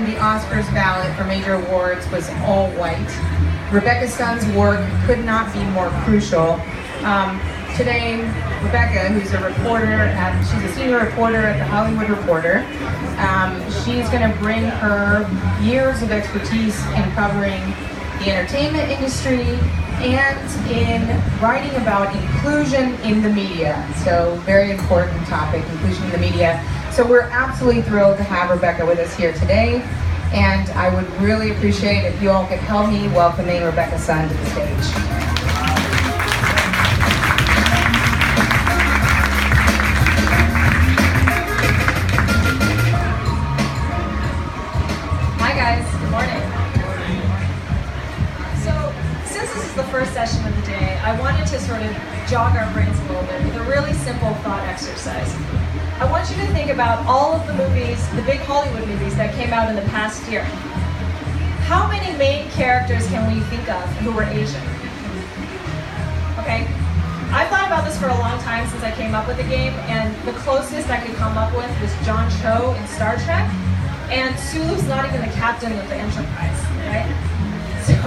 in the Oscars ballot for major awards was all white. Rebecca Sun's work could not be more crucial. Today, Rebecca, who's a reporter, she's a senior reporter at The Hollywood Reporter, she's going to bring her years of expertise in covering the entertainment industry and in writing about inclusion in the media. So, very important topic, inclusion in the media. So we're absolutely thrilled to have Rebecca with us here today, and I would really appreciate if you all could help me welcoming Rebecca Sun to the stage. The first session of the day, I wanted to sort of jog our brains a little bit with a really simple thought exercise. I want you to think about all of the movies, the big Hollywood movies that came out in the past year. How many main characters can we think of who were Asian? Okay, I've thought about this for a long time since I came up with the game, and the closest I could come up with was John Cho in Star Trek, and Sulu's not even the captain of the Enterprise, right? So,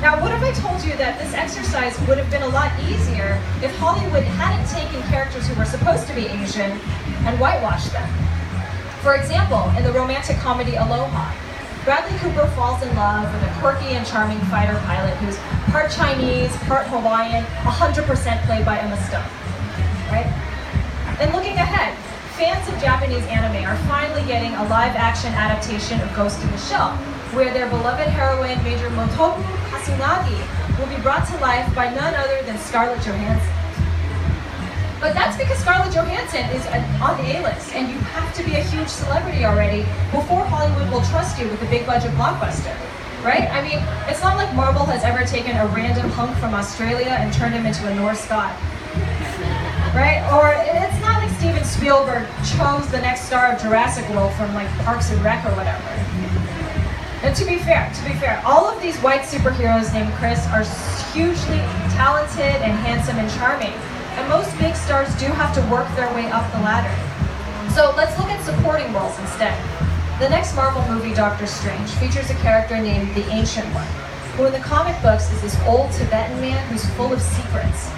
now, what if I told you that this exercise would have been a lot easier if Hollywood hadn't taken characters who were supposed to be Asian and whitewashed them? For example, in the romantic comedy Aloha, Bradley Cooper falls in love with a quirky and charming fighter pilot who's part Chinese, part Hawaiian, 100% played by Emma Stone, right? And looking ahead, fans of Japanese anime are finally getting a live-action adaptation of Ghost in the Shell, where their beloved heroine, Major Motobu Katsunagi, will be brought to life by none other than Scarlett Johansson. But that's because Scarlett Johansson is on the A-list, and you have to be a huge celebrity already before Hollywood will trust you with a big-budget blockbuster, right? I mean, it's not like Marvel has ever taken a random hunk from Australia and turned him into a Norse god, right? Or it's not like Steven Spielberg chose the next star of Jurassic World from like Parks and Rec or whatever. And to be fair, all of these white superheroes named Chris are hugely talented and handsome and charming. And most big stars do have to work their way up the ladder. So let's look at supporting roles instead. The next Marvel movie, Doctor Strange, features a character named the Ancient One, who in the comic books is this old Tibetan man who's full of secrets.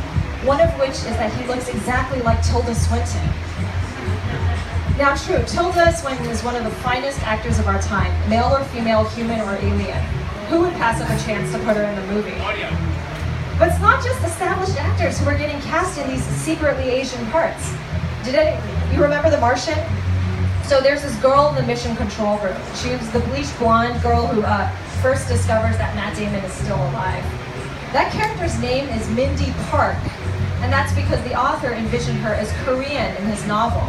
One of which is that he looks exactly like Tilda Swinton. Now true, Tilda Swinton is one of the finest actors of our time, male or female, human or alien. Who would pass up a chance to put her in the movie? But it's not just established actors who are getting cast in these secretly Asian parts. You remember The Martian? So there's this girl in the Mission Control Room. She was the bleached blonde girl who first discovers that Matt Damon is still alive. That character's name is Mindy Park, and that's because the author envisioned her as Korean in his novel.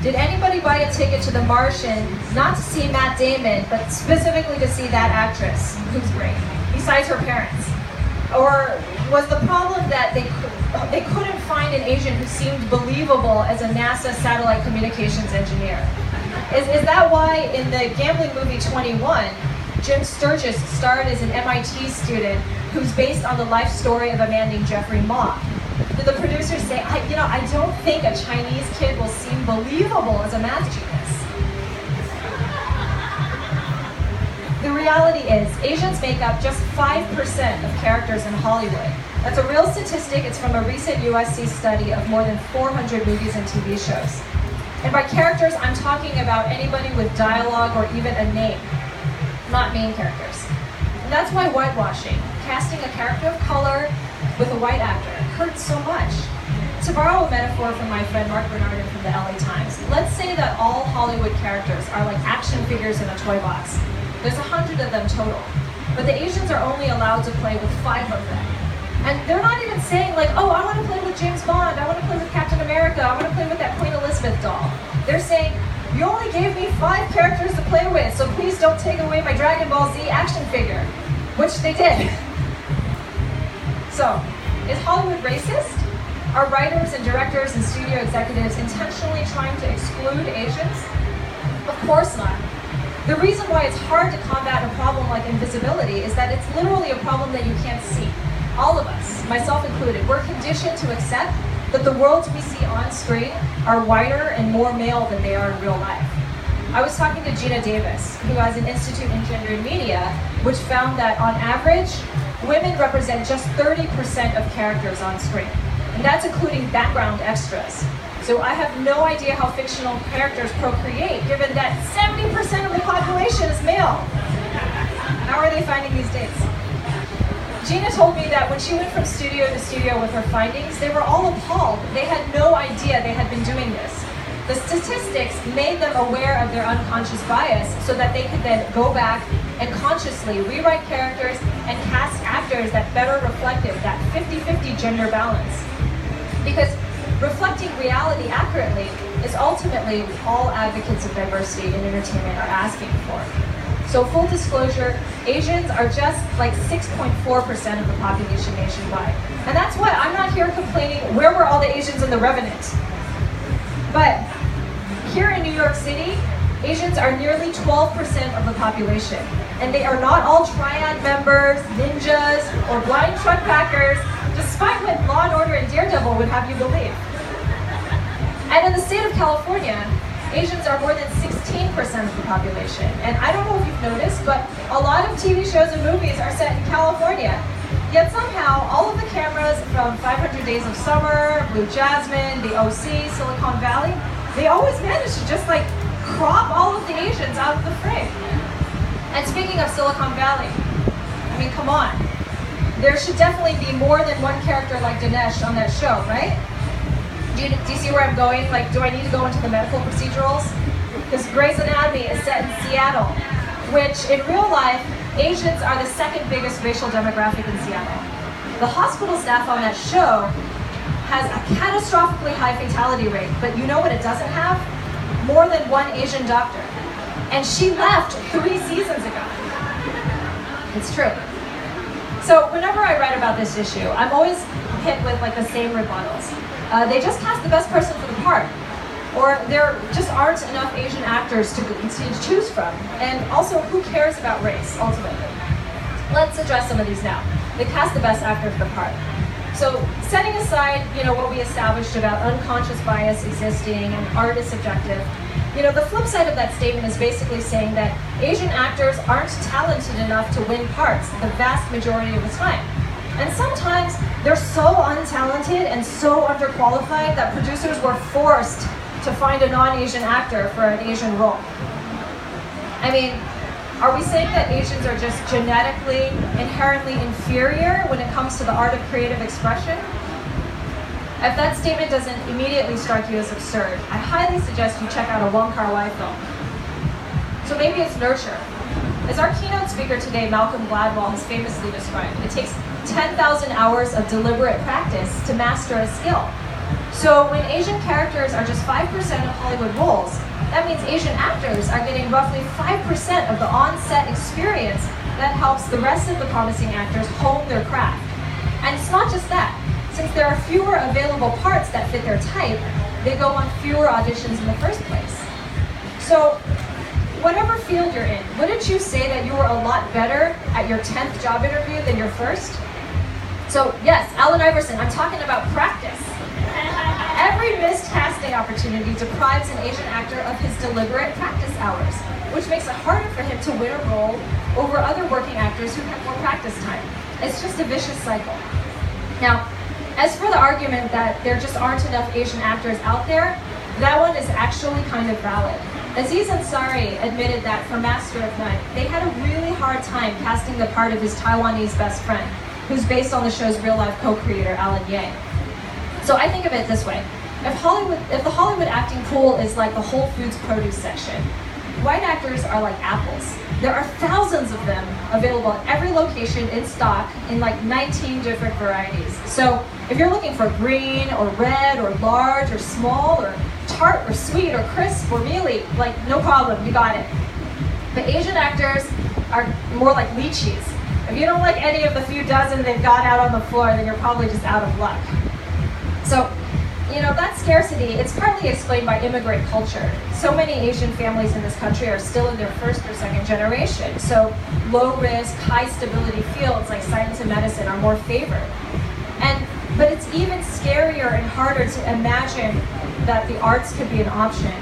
Did anybody buy a ticket to The Martian, not to see Matt Damon, but specifically to see that actress, who's great, besides her parents? Or was the problem that they couldn't find an Asian who seemed believable as a NASA satellite communications engineer? Is that why in the gambling movie 21, Jim Sturgis starred as an MIT student who's based on the life story of a man named Jeffrey Ma? Did the producers say, I don't think a Chinese kid will seem believable as a math genius? The reality is, Asians make up just 5% of characters in Hollywood. That's a real statistic. It's from a recent USC study of more than 400 movies and TV shows. And by characters, I'm talking about anybody with dialogue or even a name, not main characters. And that's why whitewashing, casting a character of color with a white actor, hurts so much. To borrow a metaphor from my friend Mark Bernardin from the LA Times, let's say that all Hollywood characters are like action figures in a toy box. There's 100 of them total, but the Asians are only allowed to play with 5 of them. And they're not even saying like, oh, I want to play with James Bond, I want to play with Captain America, I want to play with that Queen Elizabeth doll. They're saying, you only gave me 5 characters to play with, so please don't take away my Dragon Ball Z action figure, which they did. So, is Hollywood racist? Are writers and directors and studio executives intentionally trying to exclude Asians? Of course not. The reason why it's hard to combat a problem like invisibility is that it's literally a problem that you can't see. All of us, myself included, we're conditioned to accept that the worlds we see on screen are whiter and more male than they are in real life. I was talking to Gina Davis, who has an institute in gender and media, which found that on average, women represent just 30% of characters on screen. And that's including background extras. So I have no idea how fictional characters procreate, given that 70% of the population is male. How are they finding these dates? Gina told me that when she went from studio to studio with her findings, they were all appalled. They had no idea they had been doing this. The statistics made them aware of their unconscious bias so that they could then go back and consciously rewrite characters and cast actors that better reflected that 50-50 gender balance. Because reflecting reality accurately is ultimately all advocates of diversity in entertainment are asking for. So full disclosure, Asians are just like 6.4% of the population nationwide. And that's what, I'm not here complaining, where were all the Asians in The Revenant? But here in New York City, Asians are nearly 12% of the population. And they are not all triad members, ninjas, or blind truck packers, despite what Law and Order and Daredevil would have you believe. And in the state of California, Asians are more than 16% of the population. And I don't know if you've noticed, but a lot of TV shows and movies are set in California. Yet somehow, all of the cameras from 500 Days of Summer, Blue Jasmine, The OC, Silicon Valley, they always manage to just like crop all of the Asians out of the frame. And speaking of Silicon Valley, I mean, come on. There should definitely be more than one character like Dinesh on that show, right? Do you see where I'm going? Like, do I need to go into the medical procedurals? Because Grey's Anatomy is set in Seattle, which in real life, Asians are the second biggest racial demographic in Seattle. The hospital staff on that show has a catastrophically high fatality rate, but you know what it doesn't have? More than one Asian doctor. And she left 3 seasons ago. It's true. So whenever I write about this issue, I'm always hit with like the same rebuttals. They just cast the best person for the part. Or there just aren't enough Asian actors to choose from. And also, who cares about race, ultimately? Let's address some of these now. They cast the best actor for the part. So setting aside, what we established about unconscious bias existing and art is subjective, the flip side of that statement is basically saying that Asian actors aren't talented enough to win parts the vast majority of the time. And sometimes they're so untalented and so underqualified that producers were forced to find a non-Asian actor for an Asian role. I mean, are we saying that Asians are just genetically, inherently inferior when it comes to the art of creative expression? If that statement doesn't immediately strike you as absurd, I highly suggest you check out a Wong Kar-wai film. So maybe it's nurture. As our keynote speaker today, Malcolm Gladwell, has famously described, it takes 10,000 hours of deliberate practice to master a skill. So when Asian characters are just 5% of Hollywood roles, that means Asian actors are getting roughly 5% of the on-set experience that helps the rest of the promising actors hone their craft. And it's not just that. Since there are fewer available parts that fit their type, they go on fewer auditions in the first place. So whatever field you're in, wouldn't you say that you were a lot better at your 10th job interview than your first? So yes, Allen Iverson, I'm talking about practice. Every missed casting opportunity deprives an Asian actor of his deliberate practice hours, which makes it harder for him to win a role over other working actors who have more practice time. It's just a vicious cycle. Now, as for the argument that there just aren't enough Asian actors out there, that one is actually kind of valid. Aziz Ansari admitted that for Master of None, they had a really hard time casting the part of his Taiwanese best friend, who's based on the show's real-life co-creator, Alan Yang. So I think of it this way. If the Hollywood acting pool is like the Whole Foods produce section, white actors are like apples. There are thousands of them available at every location in stock in like 19 different varieties. So if you're looking for green or red or large or small or tart or sweet or crisp or mealy, like no problem, you got it. But Asian actors are more like lychees. If you don't like any of the few dozen they've got out on the floor, then you're probably just out of luck. So, that scarcity, it's partly explained by immigrant culture. So many Asian families in this country are still in their first or second generation. So low risk, high stability fields like science and medicine are more favored. But it's even scarier and harder to imagine that the arts could be an option.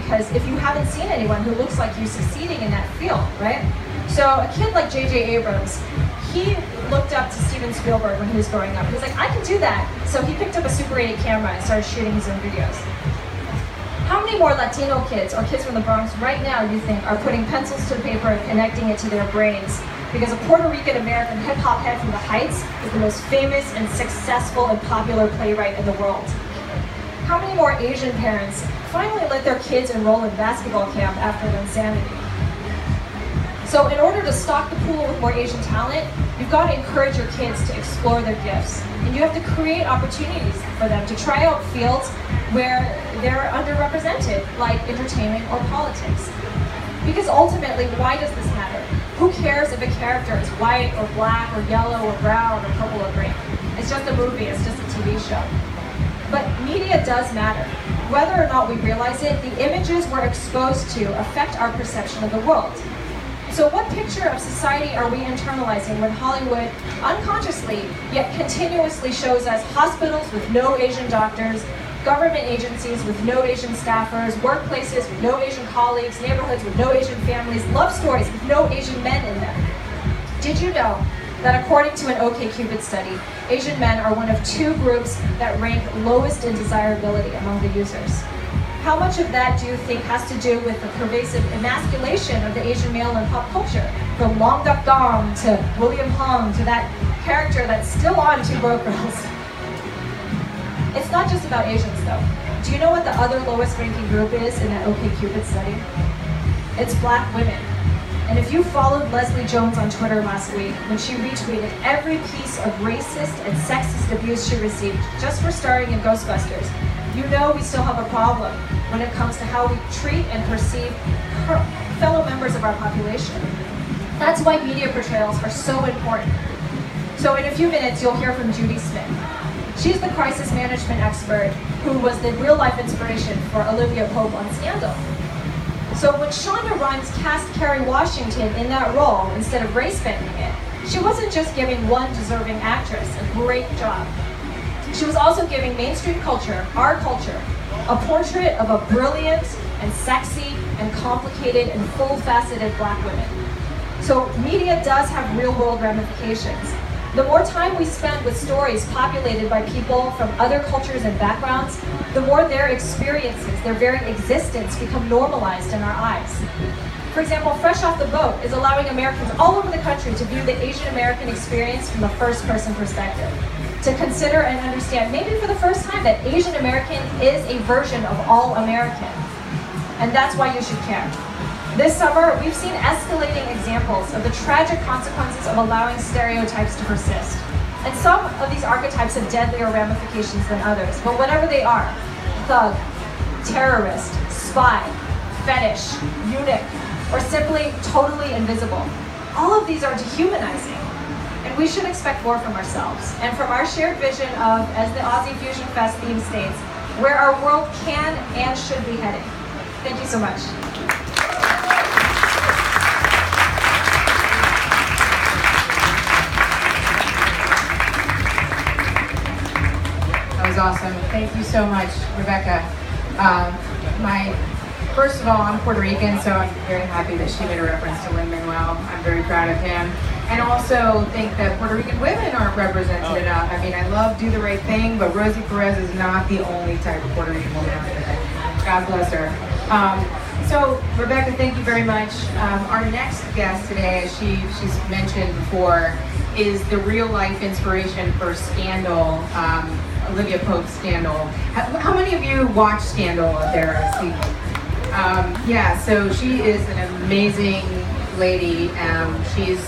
because if you haven't seen anyone who looks like you succeeding in that field, right? So a kid like J.J. Abrams, he looked up to Steven Spielberg when he was growing up. He was like, I can do that. So he picked up a Super 8 camera and started shooting his own videos. How many more Latino kids or kids from the Bronx right now, you think, are putting pencils to the paper and connecting it to their brains? Because a Puerto Rican American hip hop head from the Heights is the most famous and successful and popular playwright in the world. How many more Asian parents finally let their kids enroll in basketball camp after their insanity? So in order to stock the pool with more Asian talent, you've got to encourage your kids to explore their gifts. And you have to create opportunities for them to try out fields where they're underrepresented, like entertainment or politics. Because ultimately, why does this matter? Who cares if a character is white or black or yellow or brown or purple or green? It's just a movie, it's just a TV show. But media does matter. Whether or not we realize it, the images we're exposed to affect our perception of the world. So what picture of society are we internalizing when Hollywood unconsciously yet continuously shows us hospitals with no Asian doctors, government agencies with no Asian staffers, workplaces with no Asian colleagues, neighborhoods with no Asian families, love stories with no Asian men in them? Did you know that according to an OkCupid study, Asian men are one of 2 groups that rank lowest in desirability among the users? How much of that do you think has to do with the pervasive emasculation of the Asian male in pop culture? From Long Duck Dong to William Hung to that character that's still on Two Broke Girls. It's not just about Asians though. Do you know what the other lowest ranking group is in that OkCupid study? It's black women. And if you followed Leslie Jones on Twitter last week, when she retweeted every piece of racist and sexist abuse she received just for starring in Ghostbusters, you know we still have a problem when it comes to how we treat and perceive fellow members of our population. That's why media portrayals are so important. So in a few minutes, you'll hear from Judy Smith. She's the crisis management expert who was the real-life inspiration for Olivia Pope on Scandal. So when Shonda Rhimes cast Kerry Washington in that role instead of race-bending it, she wasn't just giving one deserving actress a great job. She was also giving mainstream culture, our culture, a portrait of a brilliant and sexy and complicated and full-faceted black women. So media does have real-world ramifications. The more time we spend with stories populated by people from other cultures and backgrounds, the more their experiences, their very existence, become normalized in our eyes. For example, Fresh Off the Boat is allowing Americans all over the country to view the Asian American experience from a first-person perspective, to consider and understand, maybe for the first time, that Asian American is a version of all American. And that's why you should care. This summer, we've seen escalating examples of the tragic consequences of allowing stereotypes to persist. And some of these archetypes have deadlier ramifications than others, but whatever they are, thug, terrorist, spy, fetish, eunuch, or simply totally invisible, all of these are dehumanizing. And we should expect more from ourselves and from our shared vision of, as the Aussie Fusion Fest theme states, where our world can and should be heading. Thank you so much. That was awesome. Thank you so much, Rebecca. First of all, I'm Puerto Rican, so I'm very happy that she made a reference to Lin-Manuel. I'm very proud of him. And also think that Puerto Rican women aren't represented enough. I mean, I love Do the Right Thing, but Rosie Perez is not the only type of Puerto Rican woman out there. God bless her. So, Rebecca, thank you very much. Our next guest today, as she's mentioned before, is the real-life inspiration for Scandal, Olivia Pope's Scandal. How many of you watched Scandal out there? Yeah, so she is an amazing lady. She's